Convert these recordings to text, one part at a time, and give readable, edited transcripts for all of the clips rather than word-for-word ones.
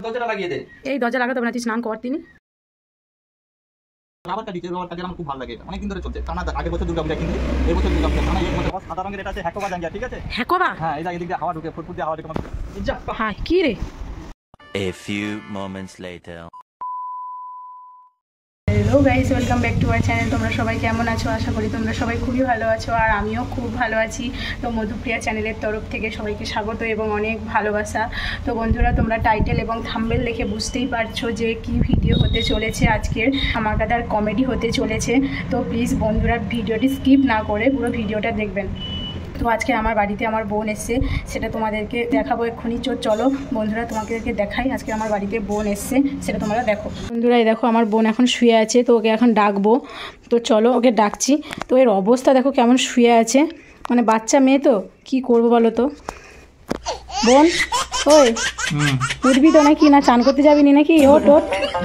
দরজাটা লাগিয়ে দে। এই দরজা লাগাতে হবে না, তুই স্নান কর তিনি। রাবার কাটি আমার খুব ভালো লাগে, অনেক দিন ধরে চলছে। টানা আগের বছর দুর্গা পূজা কিন্তু এই বছর দুর্গা পূজা টানা, এই বছর সাদা রঙের এটা আছে হ্যাকোবা জাঙ্গিয়া, ঠিক আছে? হ্যাকোবা? হ্যাঁ, এই এদিক দিয়ে হাওয়া ঢুকে, ফুটফুট দিয়ে হাওয়া ঢুকে। হ্যাঁ, কি রে? A few moments later. Hello guys, welcome back to our channel. তোমরা সবাই কেমন আছো? আশা করি তোমরা সবাই খুবই ভালো আছো, আর আমিও খুব ভালো আছি। তো মধুপ্রিয়া চ্যানেলের তরফ থেকে সবাইকে স্বাগত এবং অনেক ভালোবাসা। তো বন্ধুরা, তোমরা টাইটেল এবং থাম্বনেল দেখে বুঝতেই পারছো যে কি ভিডিও হতে চলেছে আজকের। ধামাকাদার কমেডি হতে চলেছে। তো প্লিজ বন্ধুরা, ভিডিওটি স্কিপ না করে পুরো ভিডিওটা দেখবেন। তো আজকে আমার বাড়িতে আমার বোন এসছে, সেটা তোমাদেরকে দেখাবো এক্ষুনি। চলো বন্ধুরা, তোমাদেরকে দেখাই আজকে আমার বাড়িতে বোন এসছে, সেটা তোমরা দেখো। বন্ধুরা, এই দেখো আমার বোন এখন শুয়ে আছে, তো ওকে এখন ডাকবো। তো চলো ওকে ডাকছি। তো এর অবস্থা দেখো কেমন শুয়ে আছে, মানে বাচ্চা মেয়ে তো কি করবো বলো তো। বোন, ওই উঠবি তো নাকি? না চান করতে যাবি নি নাকি? ওট ওট।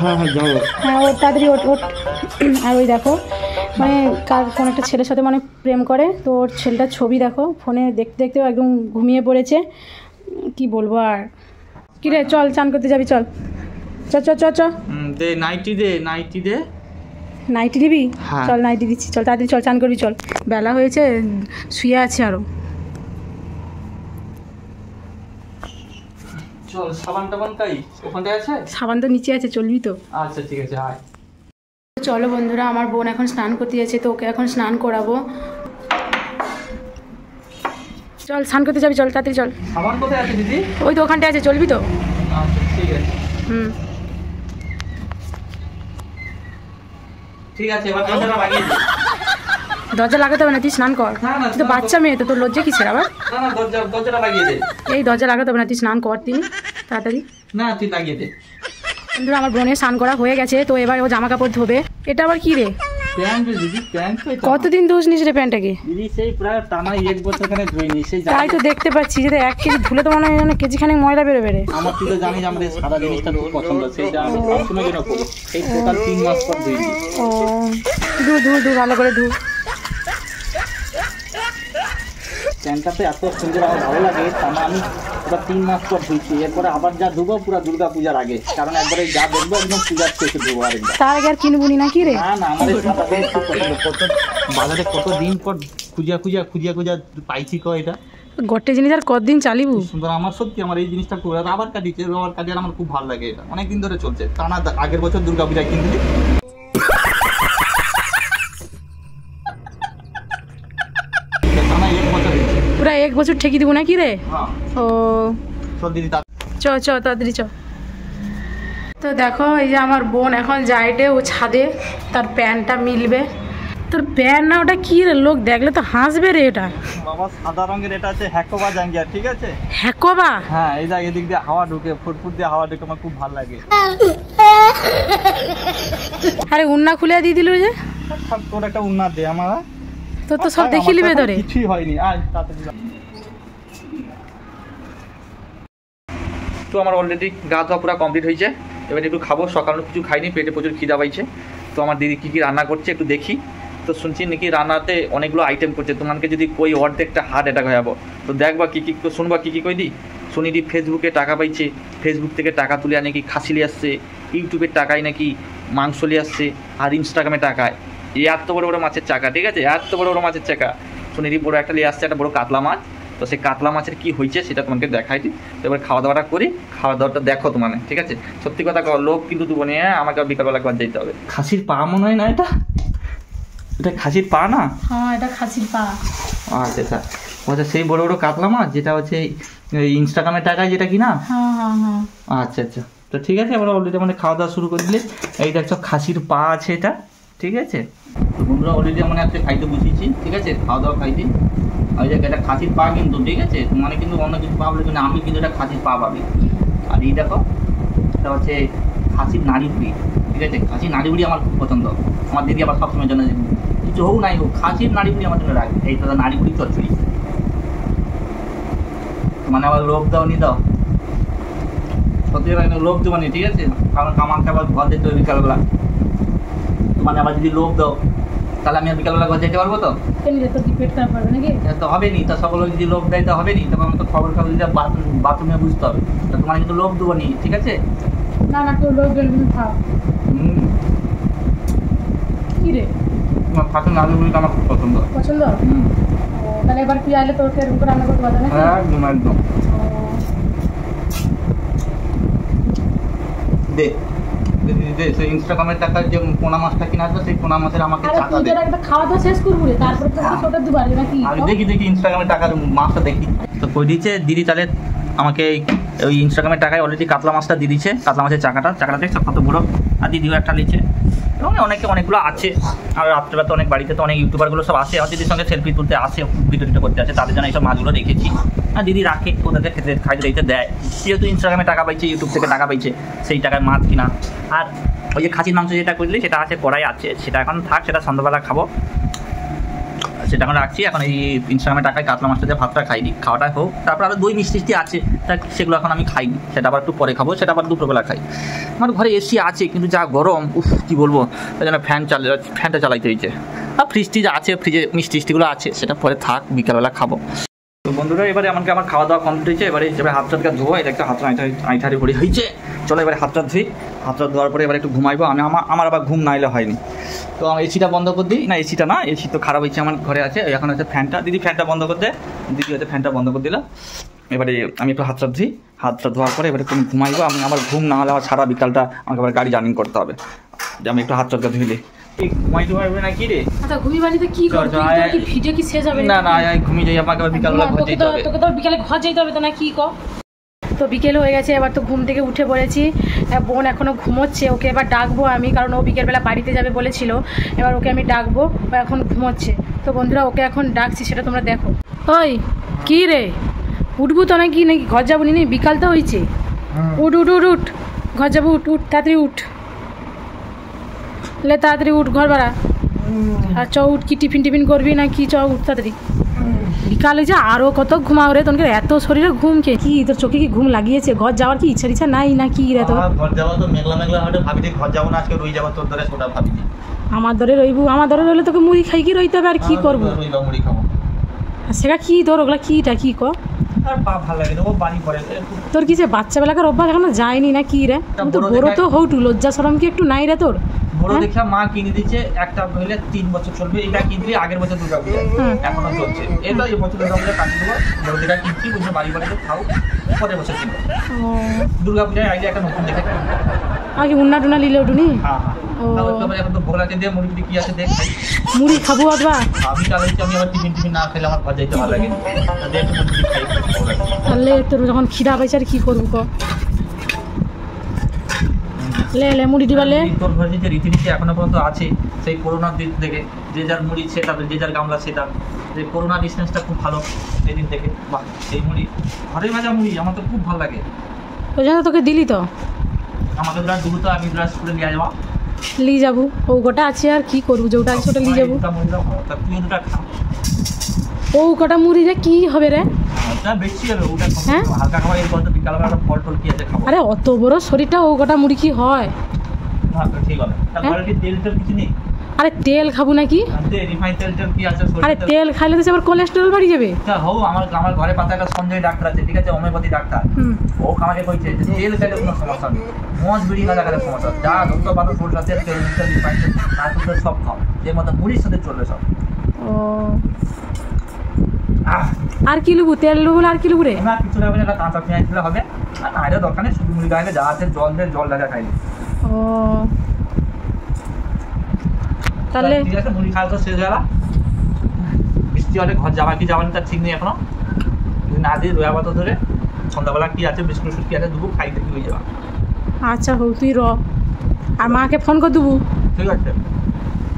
হ্যাঁ ওট, তাড়াতাড়ি ওট ওট। আর ওই দেখো, মানে কোন একটা ছেলের সাথে মানে প্রেম করে, তো ওর ছেলেটার ছবি দেখো ফোনে দেখতে দেখতেও একদম ঘুমিয়ে পড়েছে। কি বলবো আর। কি রে, চল চান করতে যাবি, চল চ চ চ চ। দে নাইটি দে, নাইটি দে। নাইটি দিবি? চল নাইটি দিচ্ছি, চল তাড়াতাড়ি চল, চান করবি চল। বেলা হয়েছে, শুয়ে আছে আরো। চল, সাবান টাবান কাই ওখানটায় আছে? সাবান তো নিচে আছে, চলবি তো? আচ্ছা ঠিক আছে, আয়। চলো বন্ধুরা, আমার বোন এখন স্নান করতে যাচ্ছে, তো ওকে এখন স্নান করাবো। চল স্নান করতে যাবি, চল তাড়াতাড়ি চল। সাবান কোথায় আছে দিদি? ওই তো ওখানটায় আছে, চলবি তো? আচ্ছা ঠিক আছে। ঠিক আছে, এবার দরজাটা লাগিয়ে দে। দরজা লাগাতে হবে না, তুই স্নান কর। তুই তো বাচ্চা মেয়ে, তো তোর লজ্জা কিসের আবার? না না, দরজাটা লাগিয়ে দে। এই দরজা লাগাতে হবে না, তুই স্নান কর তিনি তাড়াতাড়ি। না, তুই লাগিয়ে দে। বন্ধুরা, আমার বোনের স্নান করা হয়ে গেছে, তো এবার ও জামা কাপড় ধোবে। এটা আবার কি রে? প্যান্ট দিদি, প্যান্ট। কতদিন ধুস নিস রে প্যান্টটাকে? দিদি সেই প্রায় টানা 1 বছর খানে ধুইনি। সেই তাই তো দেখতে পাচ্ছি, যে 1 কেজি ধুলে তো মনে হয় কেজি খানেক ময়লা বেরোবে রে। আমার তুই তো জানিস আমাদের সাদা জিনিসটা খুব পছন্দ, সেইটা আমি সবসময় যেন করি। এই টোটাল 3 মাস পর ধুইনি। ও ধু ধু ধু, ভালো করে ধু। প্যান্টটাতে এত সুন্দর, আমার ভালো লাগে, টানা আমি ওটা 3 মাস পর ধুইছি। এরপরে আবার যা ধুবো পুরো দুর্গা পূজার আগে, কারণ একবারে যা দেখবো একদম পূজার শেষে ধুবো আরেকবার। তার আগে আর কিনবো নি নাকি রে? না না, আমাদের সাদা জিনিস খুব পছন্দ। বাজারে কতদিন পর খুঁজা পাইছি কো এটা গটে জিনিস আর কতদিন চালিবু। সুন্দর, আমার সত্যি আমার এই জিনিসটা খুব। রাবার কাটিছে, রাবার কাটি আমার খুব ভালো লাগে। এটা অনেকদিন ধরে চলছে টানা, আগের বছর দুর্গা পূজায় কিনতে। পুরা 1 বছর ঠেকি দিব নাকি রে? ও চল দিদি, চ চ তাড়াতাড়ি চ। তো দেখো, এই যে আমার বোন এখন যাইটে ও ছাদে, তার প্যান্টটা মিলবে। তোর প্যান্ট না ওটা কি রে? লোক দেখলে তো হাসবে রে। এটা বাবা সাদা রঙের, এটা আছে হ্যাকোবা জাঙ্গিয়া, ঠিক আছে? হ্যাকোবা? হ্যাঁ, এই যা এদিক দিয়ে হাওয়া ঢুকে, ফুটফুট দিয়ে হাওয়া ঢুকে, আমার খুব ভালো লাগে। আরে উন্না খুলে দিয়ে দিল যে। তোর একটা উন্না দে আমার। তোর তো সব দেখি লিবে ধরে। কিছুই হয়নি, আজ তাড়াতাড়ি। তো আমার অলরেডি গা ধোয়া পুরো কমপ্লিট হয়েছে। এবার একটু খাবো, সকালে কিছু খাইনি, পেটে প্রচুর খিদা পাইছে। তো আমার দিদি কী কী রান্না করছে একটু দেখি। তো শুনছি নাকি রান্নাতে অনেকগুলো আইটেম করছে, তোমাকে যদি কই অর্ধেকটা হার্ট অ্যাটাক হয়ে যাবো। তো দেখবা কী কী শুনবা, কী কী কই দি। শুনি দি ফেসবুকে টাকা পাইছে, ফেসবুক থেকে টাকা তুলে নাকি খাসি নিয়ে আসছে, ইউটিউবের টাকায় নাকি মাংস নিয়ে আসছে, আর ইনস্টাগ্রামে টাকায় এই এত বড় বড় মাছের চাকা, ঠিক আছে? এত বড় বড় মাছের চাকা শুনি দি বড় একটা নিয়ে আসছে, একটা বড় কাতলা মাছ। তো সেই কাতলা মাছের কী হয়েছে সেটা তোমাকে দেখাই দিই। তো এবার খাওয়া দাওয়াটা করি, খাওয়া দাওয়াটা দেখো তোমার, ঠিক আছে? সত্যি কথা লোক কিন্তু তুমি নিয়ে আমাকে বিকালবেলা একবার যেতে হবে। খাসির পা মনে হয় না এটা? এটা খাসির পা না? হ্যাঁ, এটা খাসির পা। আচ্ছা আচ্ছা, আচ্ছা সেই বড় বড় কাতলা মাছ যেটা হচ্ছে ইনস্টাগ্রামের টাকায় যেটা কিনা? হ্যাঁ হ্যাঁ হ্যাঁ। আচ্ছা আচ্ছা, তো ঠিক আছে, আমরা অলরেডি মানে খাওয়া দাওয়া শুরু করে দিলে। এই দেখছো খাসির পা আছে এটা, ঠিক আছে? বন্ধুরা অলরেডি আমরা আজকে খাইতে বসিয়েছি, ঠিক আছে? খাওয়া দাওয়া খাইতে। ওই যে এটা খাসির পা কিন্তু, ঠিক আছে? মানে কিন্তু অন্য কিছু পাবলে কিন্তু আমি কিন্তু এটা খাসির পা পাবি। আর এই দেখো, এটা হচ্ছে খাসির নাড়ি বুড়ি, ঠিক আছে? খাসির নাড়ি বুড়ি আমার খুব পছন্দ। আমার দিদি আবার সবসময় জন্য কিছু হোক নাই হোক খাসির নাড়ি বুড়ি আমার জন্য রাখবে। এই তো নাড়ি বুড়ি চচ্চড়ি, মানে আবার লোভ দাও নি দাও, সত্যি লোভ দেবো নি, ঠিক আছে? কারণ আমাকে আবার ঘর দিতে হবে বিকালবেলা, মানে আবার যদি লোভ দাও তাহলে আমি আর বিকালবেলা ঘর যেতে পারবো তো? কেন রে, তোর কি পেট খারাপ করবে নাকি? তো হবে নি, তা সকল যদি লোভ দেয় তো হবে নি, তবে আমাকে খবর খাবো যদি বাথরুমে বুঝতে হবে, তো তোমার কিন্তু লোভ দেবো নি, ঠিক আছে? না না, তোর লোক গেলে তুমি খাও। কি রে, তোমার ফাঁসুন আলুগুলো আমার খুব পছন্দ। পছন্দ? তাহলে এবার তুই আইলে তোকে এরকম করে রান্না করতে পারবে না? হ্যাঁ, একদম একদম। দে সেই ইনস্টাগ্রামের টাকা যে পোনা মাছটা কিনা আসবে, সেই পোনা মাছের আমাকে আরে টাকা তুই দে। তোর একটা খাওয়া দাওয়া শেষ করবি রে, তারপরে তো ছোট দিবারে নাকি? আমি দেখি ইনস্টাগ্রামের টাকার মাছটা দেখি। তো কই দিচ্ছে দিদি, তাহলে আমাকে ওই ইনস্টাগ্রামের টাকায় অলরেডি কাতলা মাছটা দিয়ে দিচ্ছে, কাতলা মাছের চাকাটা দেখছো কত বড়, আর দিদিও একটা নিচ্ছে, এবং অনেকগুলো আছে। আর রাত্রেবেলা তো অনেক বাড়িতে তো অনেক ইউটিউবারগুলো সব আসে, আমার দিদির সঙ্গে সেলফি তুলতে আসে, ভিডিও করতে আসে, তাদের জন্য এইসব মাছগুলো রেখেছি। আর দিদি রাখে, ওদেরকে খাইতে দিতে দেয়, যেহেতু ইনস্টাগ্রামে টাকা পাইছে, ইউটিউব থেকে টাকা পাইছে, সেই টাকায় মাছ কিনা। আর ওই যে খাসির মাংস যেটা করলি সেটা আছে, কড়াই আছে, সেটা এখন থাক, সেটা সন্ধ্যাবেলা খাবো, সেটা এখন রাখছি। এখন এই ইনস্টাগ্রামে টাকায় কাতলা মাছটা দিয়ে ভাতটা খাইনি, খাওয়াটা হোক, তারপর আরও দই মিষ্টি আছে, তা সেগুলো এখন আমি খাইনি, সেটা আবার একটু পরে খাবো, সেটা আবার দুপুরবেলা খাই। আমার ঘরে এসি আছে, কিন্তু যা গরম, কী বলবো, তাই জন্য ফ্যানটা চালাইতে হয়েছে। আর ফ্রিজ আছে, ফ্রিজে মিষ্টিগুলো আছে, সেটা পরে থাক, বিকালবেলা খাবো। তো বন্ধুরা, এবারে আমার খাওয়া দাওয়া কমপ্লিট হয়েছে, এবারে হাত টাতটা ধোয়া, এটা একটা হাত আইঠারি ভরি হয়েছে। চলো এবারে হাতটা ধুই, হাতটা ধোয়ার পরে এবার একটু ঘুমাইবো। আমার আবার ঘুম না এলে হয়নি, তো এসিটা বন্ধ করে দিই। না, এসিটা না, এসি তো খারাপ হয়েছে, আমার ঘরে আছে। এখন হচ্ছে ফ্যানটা, দিদি ফ্যানটা বন্ধ করে দে, দিদি হচ্ছে ফ্যানটা বন্ধ করে দিলাম। এবারে আমি একটু হাতটা ধুই, হাতটা ধোয়ার পরে এবারে তুমি ঘুমাইবো। আমার ঘুম না হলে আমার সারা বিকালটা আমাকে আবার গাড়ি জার্নি করতে হবে, যে আমি একটু হাতটা ধুইলে ঘুমাইতে পারবে না কি রে? আচ্ছা, ঘুমিয়ে বাড়িতে কি করবি? কি ভিডিও কি শেষ হবে? না, ঘুমিয়ে যাই, আমাকে বিকালবেলা ঘর যেতে হবে। তোকে তো বিকালে ঘর যেতে হবে তো, না কি কর? তো বিকেল হয়ে গেছে, এবার তো ঘুম থেকে উঠে পড়েছি। বোন এখনও ঘুমোচ্ছে, ওকে এবার ডাকবো আমি, কারণ ও বিকেলবেলা বাড়িতে যাবে বলেছিল। এবার ওকে আমি ডাকবো, ও এখন ঘুমোচ্ছে। তো বন্ধুরা, ওকে এখন ডাকছি, সেটা তোমরা দেখো। ওই কি রে, উঠবো তো নাকি ঘর যাবো নি? বিকাল তো হয়েছে, উঠ ঘর যাবো, উঠ তাড়াতাড়ি উঠ, তাড়াতাড়ি উঠ, ঘর বাড়া। আর চ উঠ, কি টিফিন করবি না কি? চ উঠ তাড়াতাড়ি, বিকালে যে আরও কত ঘুমাও রে, তোর এত শরীরে ঘুম কে? কি তোর চোখে কি ঘুম লাগিয়েছে? ঘর যাওয়ার কি ইচ্ছা নাই না কি রে তোর? ঘর যাওয়া তো মেঘলা হবে, ভাবিনি ঘর যাবো না, আজকে রই যাবো তোর ধরে, সেটা ভাবিনি। আমার ধরে রইবু? আমার ধরে রইলে তোকে মুড়ি খাই কি রইতে হবে, আর কি করবো? মুড়ি খাবো। সেটা কি তোর, ওগুলা কিটা কি ক? আর পা ভালো লাগে না, ও বাড়ি পড়ে। তোর কি যে বাচ্চা বেলাকার অভ্যাস এখনো যায়নি না কি রে? তো বড় তো হউটু, লজ্জা শরম কি একটু নাই রে তোর? বড় দেখা মা কিনে দিচ্ছে, একটা হইলে 3 বছর চলবে। এটা কিনবি আগের বছর দুর্গা পূজা, এখনো চলছে। এটা এই বছর দুর্গা পূজা কাটিয়ে দেবো, বড় দেখা কিনছি, বুঝে বাড়ি বাড়িতে খাও, পরের বছর কিনবো। দুর্গা পূজায় আগে একটা নতুন দেখা আগে উন্না টুনা লিলে উঠুনি। এখন তো ভোগ রাখে দিয়ে মুড়ি কি আছে দেখ, মুড়ি খাবো আবার। আমি চালাইছি, আমি আবার টিফিন না খেলে আমার ঘর যাইতে ভালো লাগে। তাহলে তোর যখন খিদা পাইছে আর কি করবো ক? লে মুড়ি দিবালে। তোর ঘরে যে রীতিনীতি এখনো পর্যন্ত আছে, সেই করোনার দিক থেকে যে যার মুড়ি সেটা, যে যার গামলা সেটা, যে করোনা ডিস্টেন্সটা খুব ভালো সেই দিন থেকে। বাহ, সেই মুড়ি, ঘরে ভাজা মুড়ি আমার তো খুব ভালো লাগে। ওই জন্য তোকে দিলি তো, আমাকে দুটা দুটো তো আমি দুটা স্কুলে নিয়ে যাবো, নিয়ে যাবো। ও গোটা আছে আর কি করবো, যেটা আছে ওটা নিয়ে যাবো। তুই দুটা খা। ও কটা মুড়ি রে কি হবে রে? ওটা বেশি হবে, ওটা হালকা খাবার। এরপর তো বিকালবেলা ফল টল কি আছে খাবো। আরে অত বড় শরীরটা, ও কটা মুড়ি কি হয়? ঠিক হবে। তারপরে কি তেল টেল কিছু নেই? আরে তেল খাবো নাকি? রিফাইন তেল টেল কি আছে? আরে তেল খাইলে তো আবার কোলেস্টেরল বাড়ি যাবে। হোক, আমার ঘরে পাতা একটা সঞ্জয় ডাক্তার আছে, ঠিক আছে, হোমিওপ্যাথি ডাক্তার। ও আমাকে কইছে যে তেল খেলে কোনো সমস্যা নেই, মদ বিড়ি গাঁজা খেলে সমস্যা, যা যত পাতা সরষা তেল, তেল রিফাইন তেল আর তো সব খাও, যে মতো মুড়ির সাথে চলবে সব। ও আর কি লুবু? তেল লুবু আর কি লুবু রে? না কিছু লাগবে না, কাঁচা পেঁয়াজ দিলে হবে। আর নাইলে দরকার নেই, শুধু মুড়ি গাইলে যা আছে জল ঢাকা খাইলে। ও তাহলে ঠিক আছে, মুড়ি খাওয়া তো শেষ হয়ে গেল। বৃষ্টি হলে ঘর যাওয়া কি যাওয়ার তার ঠিক নেই এখনো, না দিয়ে রোয়া পাতা ধরে সন্ধ্যাবেলা কি আছে, বিস্কুট কি আছে দুবু, খাইতে কি হয়ে যাবা। আচ্ছা হোক, তুই র, আর মাকে ফোন করে দেবো, ঠিক আছে?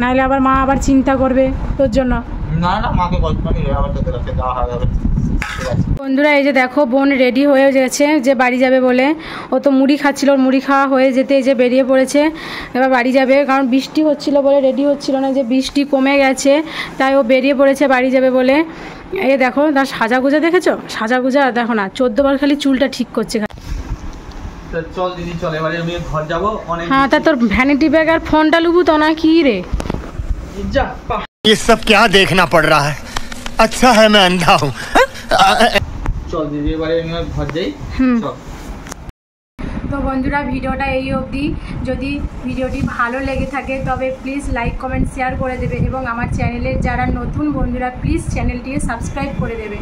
নাহলে আবার মা আবার চিন্তা করবে তোর জন্য। না মাকে বলবো, আবার তোদের কাছে যাওয়া হবে। বন্ধুরা, এই যে দেখো, বোন রেডি হয়ে গেছে যে বাড়ি যাবে বলে। ও তো মুড়ি খাচ্ছিল, মুড়ি খাওয়া হয়ে যেতে এই যে বেরিয়ে পড়েছে, এবার বাড়ি যাবে। কারণ বৃষ্টি হচ্ছিল বলে রেডি হচ্ছিল না, যে বৃষ্টি কমে গেছে তাই ও বেরিয়ে পড়েছে বাড়ি যাবে বলে। এই দেখো তার সাজাগুজা, দেখেছো সাজাগুজা? দেখো না, 14 বার খালি চুলটা ঠিক করছে। চল দিদি চল, এবারে আমি ঘর যাবো। হ্যাঁ, তা তোর ভ্যানিটি ব্যাগ আর ফোনটা লুবু তো না কি রে? যা পা ये सब क्या देखना पड़ रहा है अच्छा है मैं अंधा हूँ চল দিদি এবারে আমি ঘর যাই চল। তো বন্ধুরা ভিডিওটা এই অবধি। যদি ভিডিওটি ভালো লেগে থাকে তবে প্লিজ লাইক কমেন্ট শেয়ার করে দেবে এবং আমার চ্যানেলের যারা নতুন বন্ধুরা প্লিজ চ্যানেলটিকে সাবস্ক্রাইব করে দেবে।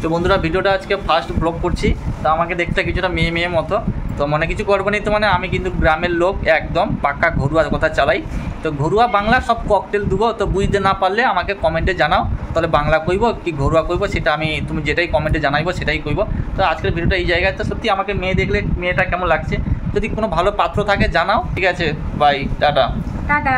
তো বন্ধুরা ভিডিওটা আজকে ফার্স্ট ব্লগ করছি, তো আমাকে দেখতে কিছুটা মেয়ে মেয়ে মতো, তো মনে কিছু করবো না। তো মানে আমি কিন্তু গ্রামের লোক, একদম পাক্কা ঘরোয়া কথা চালাই। তো ঘরোয়া বাংলা সব ককটেল দেবো, তো বুঝতে না পারলে আমাকে কমেন্টে জানাও, তাহলে বাংলা কইব কি ঘরোয়া কইব সেটা আমি তুমি যেটাই কমেন্টে জানাইবো সেটাই কইব। তো আজকের ভিডিওটা এই জায়গায়। তো সত্যি আমাকে মেয়ে দেখলে মেয়েটা কেমন লাগছে, যদি কোনো ভালো পাত্র থাকে জানাও। ঠিক আছে, বাই, টাটা। টাটা।